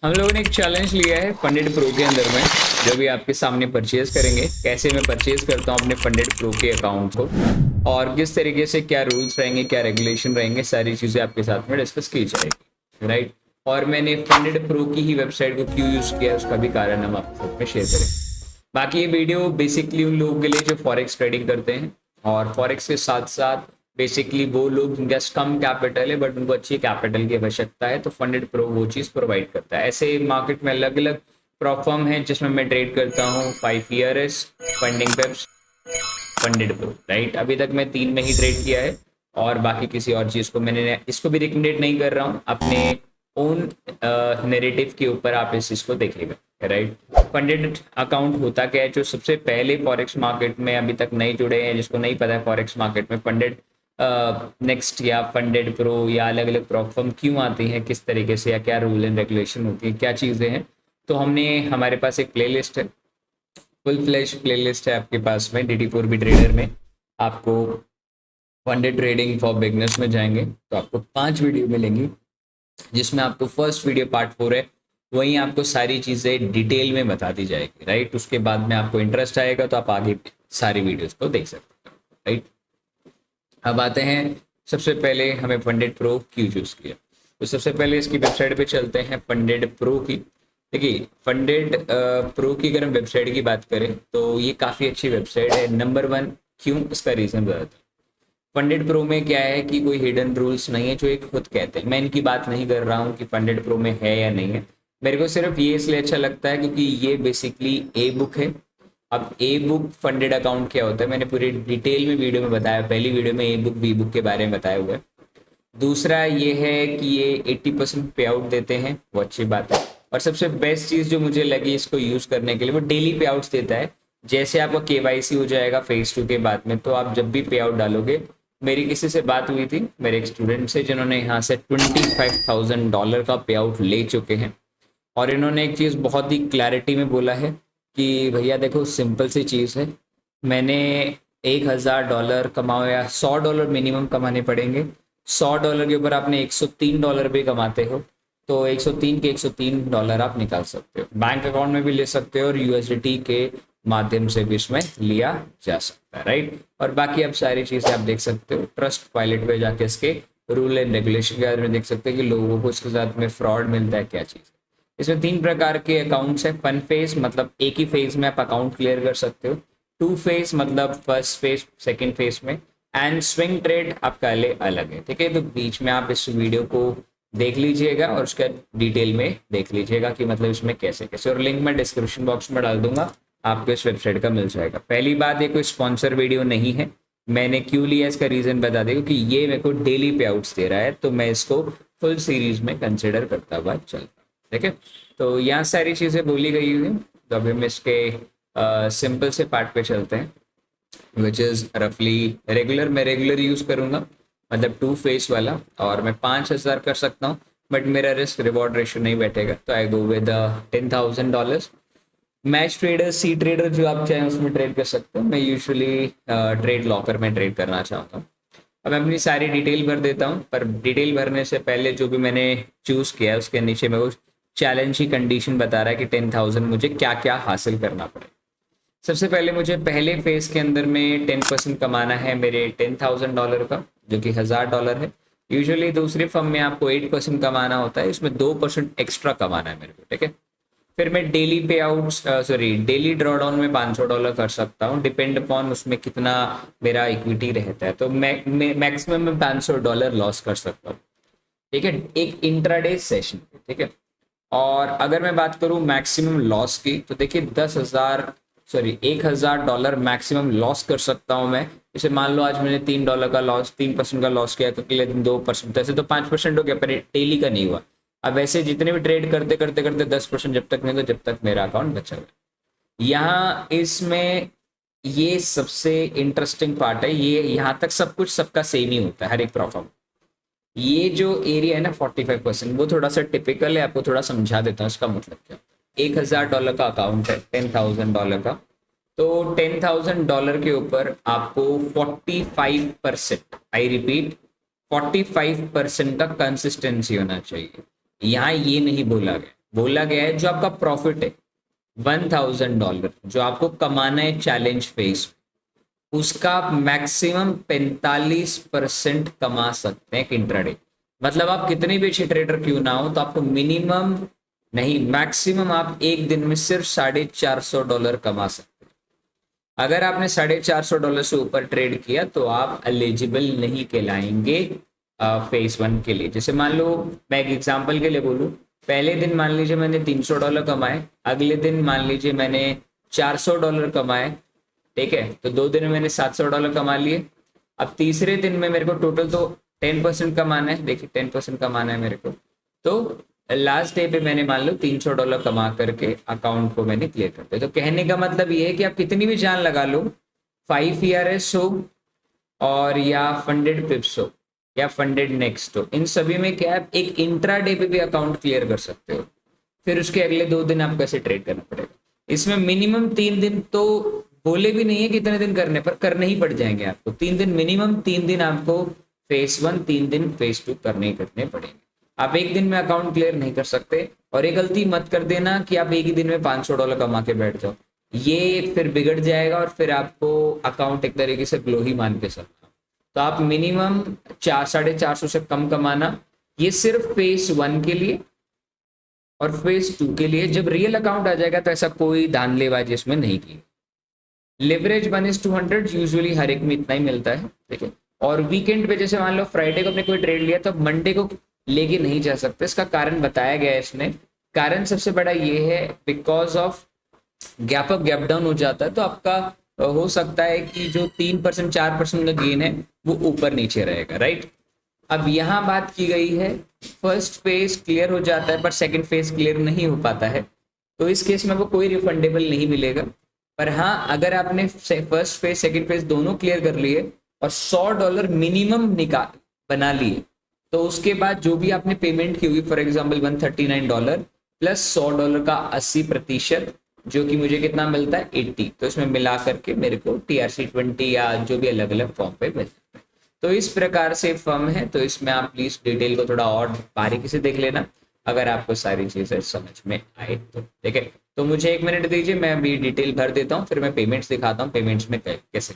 हम लोगों ने एक चैलेंज लिया है फंडेड प्रो के अंदर में। जो भी आपके सामने परचेज करेंगे, कैसे मैं परचेज करता हूँ अपने फंडेड प्रो के अकाउंट को, और किस तरीके से क्या रूल्स रहेंगे, क्या रेगुलेशन रहेंगे, सारी चीज़ें आपके साथ में डिस्कस की जाएगी, राइट। और मैंने फंडेड प्रो की ही वेबसाइट को क्यों यूज़ किया, उसका भी कारण हम आपके साथ में शेयर करें। बाकी ये वीडियो बेसिकली उन लोगों के लिए जो फॉरेक्स ट्रेडिंग करते हैं, और फॉरेक्स के साथ साथ बेसिकली वो लोग जिनके कम कैपिटल है बट उनको अच्छी कैपिटल की आवश्यकता है, तो फंडेड प्रो वो चीज़ प्रोवाइड करता है। ऐसे मार्केट में अलग अलग प्रोफॉर्म है जिसमें मैं ट्रेड करता हूँ। 5 ERS, funding Pep's, funded pro, right. अभी तक मैं 3 में ही ट्रेड किया है, और बाकी किसी और चीज़ को मैंने इसको भी रिकमेंडेड नहीं कर रहा हूँ। अपने ओन नैरेटिव के ऊपर आप इस चीज़ को देखिएगा, राइट। फंडेड अकाउंट होता क्या है, जो सबसे पहले फॉरेक्स मार्केट में अभी तक नहीं जुड़े हैं, जिसको नहीं पता है फॉरेक्स मार्केट में फंडेड नेक्स्ट या फंडेड प्रो या अलग अलग प्रोफॉर्म क्यों आती हैं, किस तरीके से, या क्या रूल एंड रेगुलेशन होती है, क्या चीज़ें हैं। तो हमने हमारे पास एक प्लेलिस्ट है, फुल फ्लैश प्लेलिस्ट है आपके पास में DT4B ट्रेडर में। आपको फंडेड ट्रेडिंग फॉर बिगनर्स में जाएंगे तो आपको 5 वीडियो मिलेंगी, जिसमें आपको फर्स्ट वीडियो पार्ट 4 है, वहीं आपको सारी चीज़ें डिटेल में बता दी जाएगी, राइट। उसके बाद में आपको इंटरेस्ट आएगा तो आप आगे सारी वीडियोस को देख सकते हो, राइट। अब आते हैं, सबसे पहले हमें फंडेड प्रो क्यों चूज़ किया। तो सबसे पहले इसकी वेबसाइट पे चलते हैं, फंडेड प्रो की। देखिए, फंडेड प्रो की अगर हम वेबसाइट की बात करें तो ये काफ़ी अच्छी वेबसाइट है। नंबर 1 क्यों, इसका रीज़न बताता हूँ। फंडेड प्रो में क्या है कि कोई हिडन रूल्स नहीं है, जो एक खुद कहते हैं। मैं इनकी बात नहीं कर रहा हूँ कि फंडेड प्रो में है या नहीं है, मेरे को सिर्फ ये इसलिए अच्छा लगता है क्योंकि ये बेसिकली ए बुक है। अब ए बुक फंडेड अकाउंट क्या होता है, मैंने पूरी डिटेल में वीडियो में बताया, पहली वीडियो में ए बुक बी बुक के बारे में बताया हुआ है। दूसरा ये है कि ये 80% पे आउट देते हैं, वो अच्छी बात है। और सबसे बेस्ट चीज़ जो मुझे लगी इसको यूज़ करने के लिए, वो डेली पे आउट्स देता है। जैसे आपका KYC हो जाएगा फेज 2 के बाद में, तो आप जब भी पे आउट डालोगे, मेरी किसी से बात हुई थी, मेरे एक स्टूडेंट से, जिन्होंने यहाँ से $25,000 का पे आउट ले चुके हैं। और इन्होंने एक चीज़ बहुत ही क्लैरिटी में बोला है कि भैया देखो, सिंपल सी चीज़ है, मैंने $1,000 कमाओ या $100 मिनिमम कमाने पड़ेंगे। $100 के ऊपर आपने $103 भी कमाते हो, तो 103 के $103 आप निकाल सकते हो, बैंक अकाउंट में भी ले सकते हो, और USDT के माध्यम से भी इसमें लिया जा सकता है, राइट। और बाकी आप सारी चीज़ें आप देख सकते हो, ट्रस्ट पायलट पे जाके इसके रूल एंड रेगुलेशन के बारे में देख सकते हैं कि लोगों को इसके साथ में फ्रॉड मिलता है, क्या चीज़। इसमें 3 प्रकार के अकाउंट्स हैं। फन फेज मतलब एक ही फेज में आप अकाउंट क्लियर कर सकते हो। 2 फेज मतलब फर्स्ट फेज सेकंड फेज में। एंड स्विंग ट्रेड आपका अलग है, ठीक है। तो बीच में आप इस वीडियो को देख लीजिएगा और उसका डिटेल में देख लीजिएगा कि मतलब इसमें कैसे कैसे, और लिंक मैं डिस्क्रिप्शन बॉक्स में डाल दूंगा, आपको इस वेबसाइट का मिल जाएगा। पहली बात, ये कोई स्पॉन्सर वीडियो नहीं है। मैंने क्यों लिया इसका रीजन बता दें, क्योंकि ये मेरे को डेली पे आउट्स दे रहा है, तो मैं इसको फुल सीरीज में कंसिडर करता हुआ चलता, ठीक है। तो यहाँ सारी चीज़ें बोली गई हुई हैं, तो अभी हम इसके सिंपल से पार्ट पे चलते हैं, विच इज़ रफली रेगुलर। मैं रेगुलर यूज़ करूँगा, मतलब 2 फेस वाला, और मैं 5,000 कर सकता हूँ, बट मेरा रिस्क रिवॉर्ड रेशियो नहीं बैठेगा, तो I go with $10,000। Match trader, C trader जो आप चाहें उसमें ट्रेड कर सकते हो। मैं यूजुअली ट्रेड लॉकर में ट्रेड करना चाहता हूँ। अब मैं अपनी सारी डिटेल भर देता हूँ, पर डिटेल भरने से पहले जो भी मैंने चूज़ किया है उसके नीचे मेरे को चैलेंज की कंडीशन बता रहा है कि 10,000 मुझे क्या क्या हासिल करना पड़े। सबसे पहले मुझे पहले फेज के अंदर में 10% कमाना है मेरे $10,000 का, जो कि $1,000 है। यूजुअली दूसरी फर्म में आपको 8% कमाना होता है, इसमें 2% एक्स्ट्रा कमाना है मेरे को, ठीक है। फिर मैं डेली पे आउट, सॉरी डेली ड्रॉडाउन में $500 कर सकता हूँ, डिपेंड अपॉन उसमें कितना मेरा इक्विटी रहता है। तो मैक्सिमम मैं $500 लॉस कर सकता हूँ, ठीक है, एक इंट्राडे सेशन पे, ठीक है। और अगर मैं बात करूं मैक्सिमम लॉस की, तो देखिए 10,000, सॉरी $1,000 मैक्सिमम लॉस कर सकता हूं मैं। जैसे मान लो आज मैंने $3 का लॉस, 3% का लॉस किया, तो अगले दिन 2%, ऐसे तो 5% हो गया, पर डेली का नहीं हुआ। अब ऐसे जितने भी ट्रेड करते करते करते 10% जब तक नहीं, तो जब तक मेरा अकाउंट बचा हुआ। यहाँ इसमें ये सबसे इंटरेस्टिंग पार्ट है, ये यहाँ तक सब कुछ सबका सेम ही होता है, हर एक प्रॉफिट। ये जो एरिया है ना 45%, वो थोड़ा सा टिपिकल है, आपको थोड़ा समझा देता हूँ इसका मतलब क्या। $1,000 का अकाउंट है, $10,000 का, तो $10,000 के ऊपर आपको 45%, आई रिपीट 45% का कंसिस्टेंसी होना चाहिए। यहाँ ये नहीं बोला गया, बोला गया है जो आपका प्रॉफिट है $1000 जो आपको कमाना है चैलेंज फेज, उसका आप मैक्सिमम 45% कमा सकते हैं एक इंट्राडे। मतलब आप कितने भी अच्छे ट्रेडर क्यों ना हो, तो आपको मिनिमम नहीं मैक्सिमम आप एक दिन में सिर्फ $450 कमा सकते हैं। अगर आपने $450 से ऊपर ट्रेड किया तो आप एलिजिबल नहीं कहलाएंगे फेज 1 के लिए। जैसे मान लो मैं एक एग्जांपल के लिए बोलूं, पहले दिन मान लीजिए मैंने $300 कमाए, अगले दिन मान लीजिए मैंने $400 कमाए, ठीक है, तो 2 दिन में मैंने $700 कमा लिए। अब तीसरे दिन में मेरे को टोटल तो 10% कमाना है, देखिए 10% कमाना है मेरे को, तो लास्ट डे पे मैंने मान लो $300 कमा करके अकाउंट को मैंने क्लियर कर दिया। तो कहने का मतलब ये है कि आप कितनी भी जान लगा लो, 5 ERS हो और या फंडेड पिप्स हो या फंडेड नेक्स्ट हो, इन सभी में क्या है, एक इंट्रा डे पे भी अकाउंट क्लियर कर सकते हो। फिर उसके अगले 2 दिन आपको कैसे ट्रेड करना पड़ेगा। इसमें मिनिमम 3 दिन तो बोले भी नहीं है कितने दिन करने पर करने ही पड़ जाएंगे आपको। 3 दिन मिनिमम, 3 दिन आपको फेज 1, 3 दिन फेज 2 करने ही करने पड़ेंगे। आप एक दिन में अकाउंट क्लियर नहीं कर सकते। और ये गलती मत कर देना कि आप एक ही दिन में $500 कमा के बैठ जाओ, ये फिर बिगड़ जाएगा और फिर आपको अकाउंट एक तरीके से ग्लो ही मान के सकता। तो आप मिनिमम 400-450 से कम कमाना, ये सिर्फ फेज 1 के लिए। और फेज 2 के लिए जब रियल अकाउंट आ जाएगा तो ऐसा कोई धांधलेबाजी इसमें नहीं की। लेवरेज 1:200 यूजुअली हर एक में इतना ही मिलता है, ठीक है। और वीकेंड पे जैसे मान लो फ्राइडे को अपने कोई ट्रेड लिया तो मंडे को लेके नहीं जा सकते। इसका कारण बताया गया है इसमें। कारण सबसे बड़ा ये है because of gap up gap down हो जाता है, तो आपका हो सकता है कि जो 3% 4% का गेन है वो ऊपर नीचे रहेगा, राइट। अब यहाँ बात की गई है फर्स्ट फेज क्लियर हो जाता है पर सेकंड फेज क्लियर नहीं हो पाता है, तो इस केस में वो कोई रिफंडेबल नहीं मिलेगा। पर हाँ, अगर आपने फर्स्ट फेज सेकंड फेज दोनों क्लियर कर लिए और $100 मिनिमम निकाल बना लिए, तो उसके बाद जो भी आपने पेमेंट की हुई, फॉर एग्जाम्पल $139 प्लस $100 का 80%, जो कि मुझे कितना मिलता है 80, तो इसमें मिला करके मेरे को TRC20 या जो भी अलग अलग फॉर्म पे मिलता है। तो इस प्रकार से फर्म है, तो इसमें आप प्लीज डिटेल को थोड़ा और बारीकी से देख लेना अगर आपको सारी चीजें समझ में आए तो, ठीक है। तो मुझे 1 मिनट दीजिए, मैं अभी डिटेल भर देता हूँ, फिर मैं पेमेंट्स दिखाता हूँ पेमेंट्स में कैसे।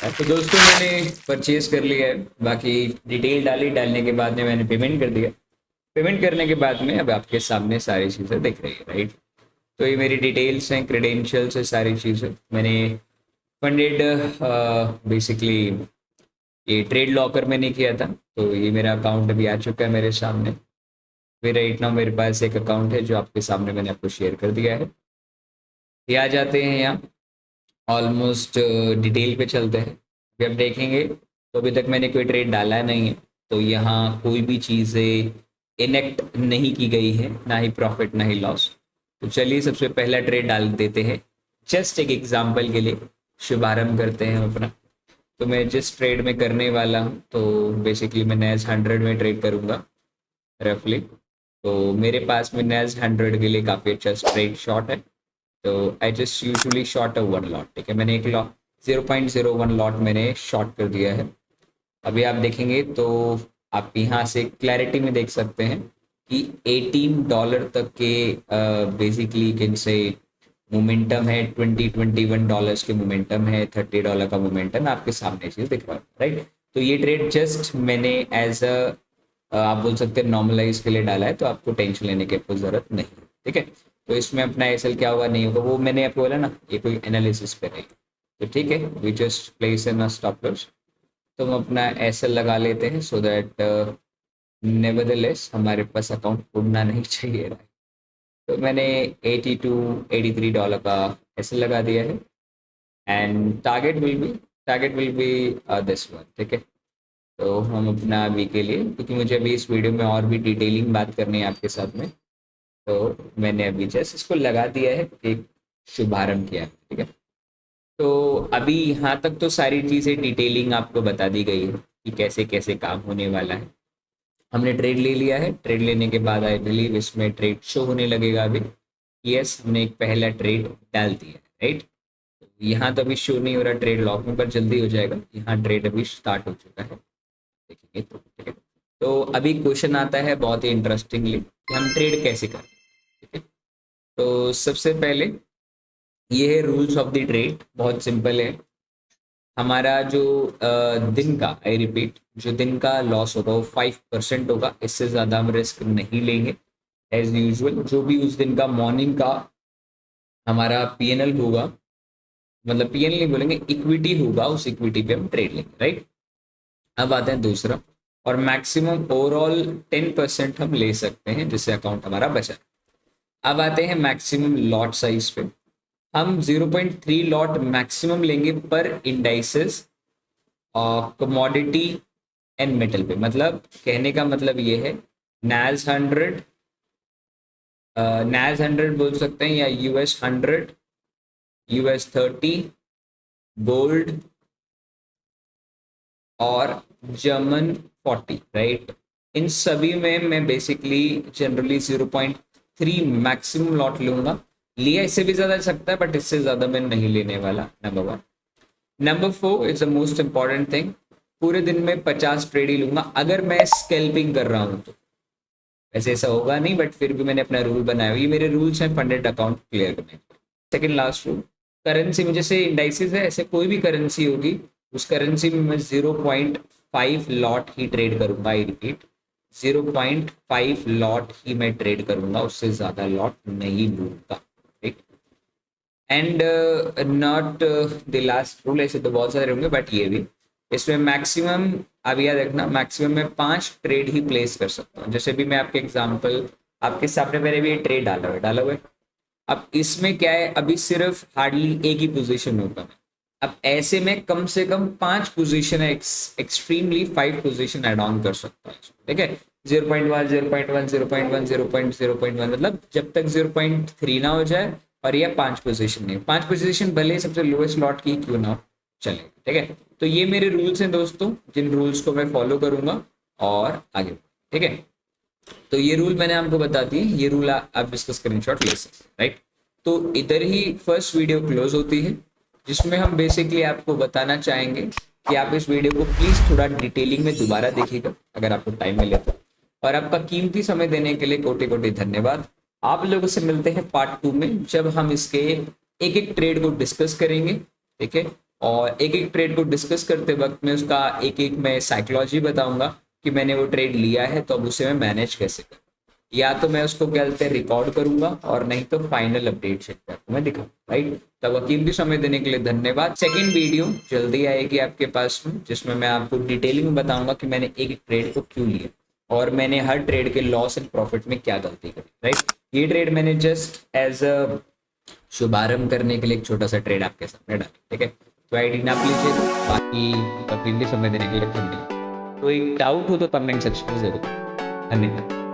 तो दोस्तों मैंने परचेज कर लिया है, बाकी डिटेल डालने के बाद में मैंने पेमेंट कर दिया। पेमेंट करने के बाद में अब आपके सामने सारी चीज़ें दिख रही है, राइट। तो ये मेरी डिटेल्स हैं, क्रेडेंशियल्स है, सारी चीज़ें मैंने फंडेड बेसिकली ये ट्रेड लॉकर में नहीं किया था, तो ये मेरा अकाउंट अभी आ चुका है मेरे सामने। फिर राइट नाउ मेरे पास एक अकाउंट है जो आपके सामने मैंने आपको शेयर कर दिया है। ये आ जाते हैं यहाँ ऑलमोस्ट डिटेल पे चलते हैं। अभी आप देखेंगे तो अभी तक मैंने कोई ट्रेड डाला नहीं है, तो यहाँ कोई भी चीज़ें इनेक्ट नहीं की गई है, ना ही प्रॉफिट ना ही लॉस। तो चलिए सबसे पहला ट्रेड डाल देते हैं, जस्ट एक एग्जांपल के लिए शुभारंभ करते हैं अपना। तो मैं जिस ट्रेड में करने वाला हूँ, तो बेसिकली मैं NAS 100 में ट्रेड करूँगा रफली। तो मेरे पास में NAS 100 के लिए काफ़ी अच्छा स्ट्रेट शॉट है, तो I just usually short a 1 lot, ठीक है। मैंने एक लॉट 0.01 लॉट मैंने शॉर्ट कर दिया है। अभी आप देखेंगे तो आप यहाँ से क्लैरिटी में देख सकते हैं कि $18 तक के बेसिकली कैन से मोमेंटम है, $21 के मोमेंटम है, $30 का मोमेंटम आपके सामने चीज दिख रहा है, राइट। तो ये ट्रेड जस्ट मैंने एज अ आप बोल सकते हैं नॉर्मलाइज के लिए डाला है, तो आपको टेंशन लेने की आपको जरूरत नहीं, ठीक है। तो इसमें अपना एसएल क्या होगा नहीं होगा वो मैंने आपको बोला ना, ये कोई एनालिसिस पे नहीं, तो ठीक है। We just place in a stop loss, तो हम अपना एसएल लगा लेते हैं सो दैट नेवरदलेस हमारे पास अकाउंट उड़ना नहीं चाहिए। तो मैंने $82-83 का एसएल लगा दिया है and target will be this one, ठीक है। तो हम अपना अभी के लिए, क्योंकि मुझे अभी इस वीडियो में और भी डिटेलिंग बात करनी है आपके साथ में, तो मैंने अभी जस्ट इसको लगा दिया है, एक शुभारंभ किया है, ठीक है। तो अभी यहाँ तक तो सारी चीज़ें डिटेलिंग आपको बता दी गई है कि कैसे कैसे काम होने वाला है। हमने ट्रेड ले लिया है, ट्रेड लेने के बाद आई बिलीव इसमें ट्रेड शो होने लगेगा अभी। यस, हमने एक पहला ट्रेड डाल दिया है, राइट। यहाँ तो अभी शो नहीं हो रहा ट्रेड लॉक में, पर जल्दी हो जाएगा। यहाँ ट्रेड अभी स्टार्ट हो चुका है, देखेंगे तो, ठीक है। तो अभी क्वेश्चन आता है बहुत ही इंटरेस्टिंगली कि हम ट्रेड कैसे करें। ठीक है, तो सबसे पहले ये है रूल्स ऑफ द ट्रेड, बहुत सिंपल है। हमारा जो दिन का, आई रिपीट, जो दिन का लॉस होगा वो 5% होगा, इससे ज़्यादा हम रिस्क नहीं लेंगे। एज यूजुअल जो भी उस दिन का मॉर्निंग का हमारा पीएनएल होगा, मतलब पीएनएल नहीं बोलेंगे, इक्विटी होगा, उस इक्विटी पे हम ट्रेड लेंगे, राइट। अब आते हैं दूसरा, और मैक्सिमम ओवरऑल 10% हम ले सकते हैं जिससे अकाउंट हमारा बचा। अब आते हैं मैक्सिमम लॉट साइज पे। हम 0.3 लॉट मैक्सिमम लेंगे पर इंडाइसेस और कमोडिटी एंड मेटल पे। मतलब कहने का मतलब ये है, NAS 100, NAS 100 बोल सकते हैं, या US 100, US 30, गोल्ड और German 40, राइट। इन सभी में मैं बेसिकली जनरली 0.3 मैक्सिमम लॉट लूंगा। लिया इससे भी ज्यादा सकता है बट इससे ज्यादा मैं नहीं लेने वाला, number 1। Number 4 is the most important thing, पूरे दिन में 50 ट्रेड ही लूंगा अगर मैं स्कैल्पिंग कर रहा हूं तो। वैसे ऐसा होगा नहीं बट फिर भी मैंने अपना रूल बनाया, ये मेरे रूल्स हैं फंडेड अकाउंट क्लियर करने के। सेकेंड लास्ट रूल, करेंसी में जैसे इंडाइसिस है ऐसे कोई भी करेंसी होगी, उस करेंसी में मैं 0.5 लॉट ही ट्रेड करूंगा। आई रिपीट, 0.5 लॉट ही मैं ट्रेड करूंगा, उससे ज्यादा लॉट नहीं लूंगा, ठीक। And not the last rule, ऐसे तो बहुत सारे होंगे बट ये भी, इसमें मैक्सिमम, अब याद रखना, मैक्सिमम में 5 ट्रेड ही प्लेस कर सकता हूँ। जैसे भी मैं आपके एग्जांपल आपके सामने मैंने भी ये ट्रेड डाला हुआ है। अब इसमें क्या है, अभी सिर्फ हार्डली एक ही पोजीशन होगा। अब ऐसे में कम से कम 5 पोजीशन है, एक्सट्रीमली 5 पोजीशन ऐड ऑन कर सकता है, ठीक है। 0.1 0.1 0.1 0.0.1, मतलब जब तक 0.3 ना हो जाए, और यह 5 पोजीशन नहीं, 5 पोजीशन भले ही सबसे लोएस्ट लॉट की क्यों ना चले, ठीक है। तो ये मेरे रूल्स हैं दोस्तों, जिन रूल्स को मैं फॉलो करूंगा और आगे, ठीक है। तो ये रूल मैंने आपको बता दिए, ये रूल आप इसका स्क्रीनशॉट ले सकते हैं, राइट। तो इधर ही फर्स्ट वीडियो क्लोज होती है, जिसमें हम बेसिकली आपको बताना चाहेंगे कि आप इस वीडियो को प्लीज थोड़ा डिटेलिंग में दोबारा देखिएगा अगर आपको टाइम मिले तो। और आपका कीमती समय देने के लिए कोटि कोटि धन्यवाद। आप लोगों से मिलते हैं पार्ट 2 में, जब हम इसके एक एक ट्रेड को डिस्कस करेंगे, ठीक है। और एक एक ट्रेड को डिस्कस करते वक्त में उसका एक एक मैं साइकोलॉजी बताऊंगा कि मैंने वो ट्रेड लिया है तो अब उसे मैं मैनेज कैसे करूँ, या तो मैं उसको क्या कहते हैं रिकॉर्ड करूंगा, और नहीं तो फाइनल अपडेट शेयर आपको मैं दिखाऊँ, राइट। तब कीमती समय देने के लिए धन्यवाद। सेकंड वीडियो जल्दी आएगी आपके पास में, जिसमें मैं आपको डिटेलिंग में बताऊंगा कि मैंने एक एक ट्रेड को क्यों लिया और मैंने हर ट्रेड के लॉस एंड प्रॉफिट में क्या गलती करी, राइट। ये ट्रेड मैंने जस्ट एज अ शुभारंभ करने के लिए एक छोटा सा ट्रेड आपके सामने डाला, ठीक है। तो आईडी नाप लीजिए, बाकी कीमती समय देने के लिए धन्यवाद। कोई डाउट हो तो कमेंट सेक्शन में जरूर। धन्यवाद।